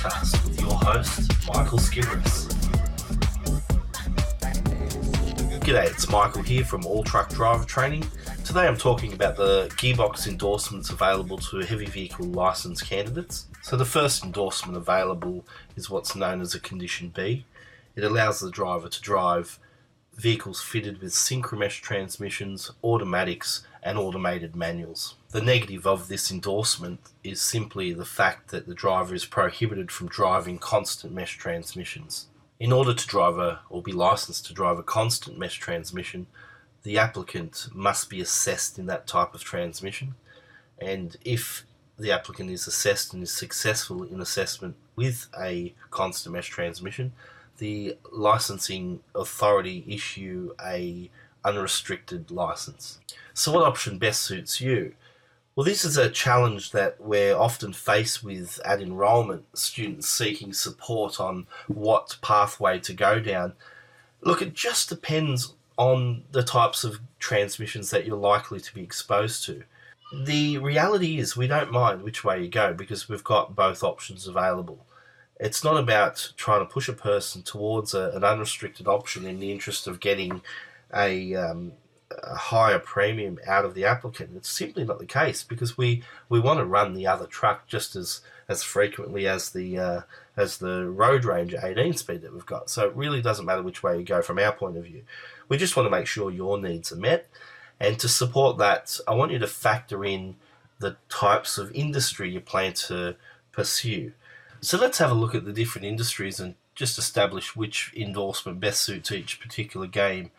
podcast with your host, Michael Skidress. G'day, it's Michael here from ALLTRUCK Driver Training. Today I'm talking about the gearbox endorsements available to heavy vehicle licence candidates. So the first endorsement available is what's known as a Condition B. It allows the driver to drive vehicles fitted with synchromesh transmissions, automatics and automated manuals. The negative of this endorsement is simply the fact that the driver is prohibited from driving constant mesh transmissions. In order to drive or be licensed to drive a constant mesh transmission, the applicant must be assessed in that type of transmission, and if the applicant is assessed and is successful in assessment with a constant mesh transmission, the licensing authority issue a unrestricted license. So what option best suits you? Well, this is a challenge that we're often faced with at enrolment, students seeking support on what pathway to go down. Look, it just depends on the types of transmissions that you're likely to be exposed to. The reality is we don't mind which way you go because we've got both options available. It's not about trying to push a person towards an unrestricted option in the interest of getting a higher premium out of the applicant. It's simply not the case because we want to run the other truck just as frequently as the Road Ranger 18-speed that we've got. So it really doesn't matter which way you go from our point of view. We just want to make sure your needs are met. And to support that, I want you to factor in the types of industry you plan to pursue. So let's have a look at the different industries and just establish which endorsement best suits each particular game.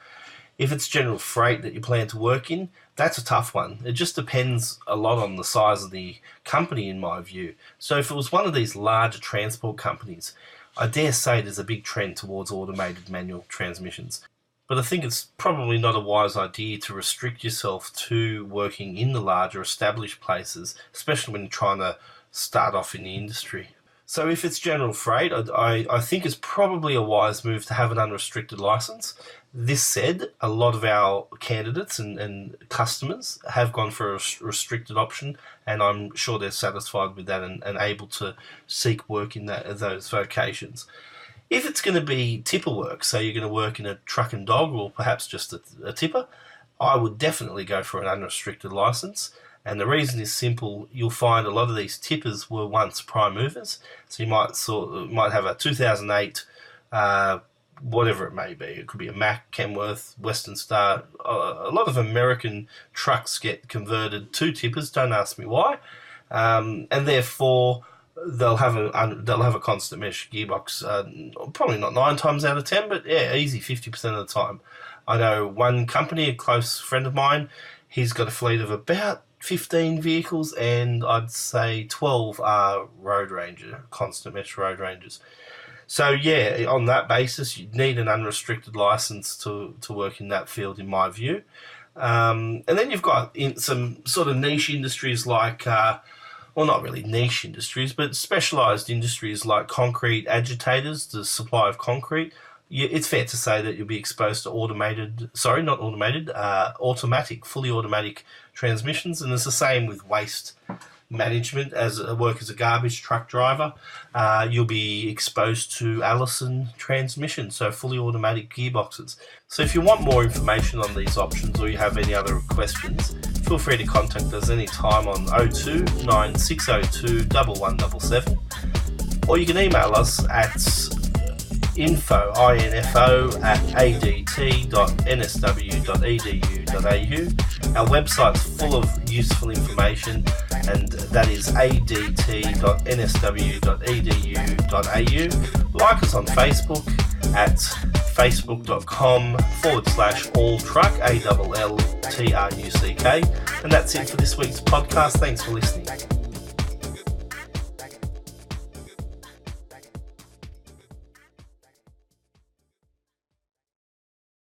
If it's general freight that you plan to work in, that's a tough one. It just depends a lot on the size of the company, in my view. So if it was one of these larger transport companies, I dare say there's a big trend towards automated manual transmissions. But I think it's probably not a wise idea to restrict yourself to working in the larger established places, especially when you're trying to start off in the industry. So if it's general freight, I think it's probably a wise move to have an unrestricted license. This said, a lot of our candidates and customers have gone for a restricted option, and I'm sure they're satisfied with that and able to seek work in those vocations. If it's going to be tipper work, so you're going to work in a truck and dog or perhaps just a tipper, I would definitely go for an unrestricted license. And the reason is simple. You'll find a lot of these tippers were once prime movers. So you might have a 2008, whatever it may be. It could be a Mack, Kenworth, Western Star. A lot of American trucks get converted to tippers. Don't ask me why. And therefore, they'll have a constant mesh gearbox. Probably not 9 times out of 10, but yeah, easy 50% of the time. I know one company, a close friend of mine, he's got a fleet of about 15 vehicles, and I'd say 12 are Road Ranger, constant mesh Road Rangers. So yeah, on that basis, you'd need an unrestricted license to work in that field, in my view. And then you've got some sort of niche industries like, well, not really niche industries, but specialised industries like concrete agitators, the supply of concrete. It's fair to say that you'll be exposed to automatic, fully automatic transmissions, and it's the same with waste management. As a garbage truck driver, you'll be exposed to Allison transmissions, so fully automatic gearboxes. So if you want more information on these options or you have any other questions, feel free to contact us anytime on 02 9602 1177, or you can email us at info@adt.nsw.edu.au. Our website's full of useful information, and that is adt.nsw.edu.au. Like us on Facebook at facebook.com/ALLTRUCK, ALLTRUCK. And that's it for this week's podcast. Thanks for listening.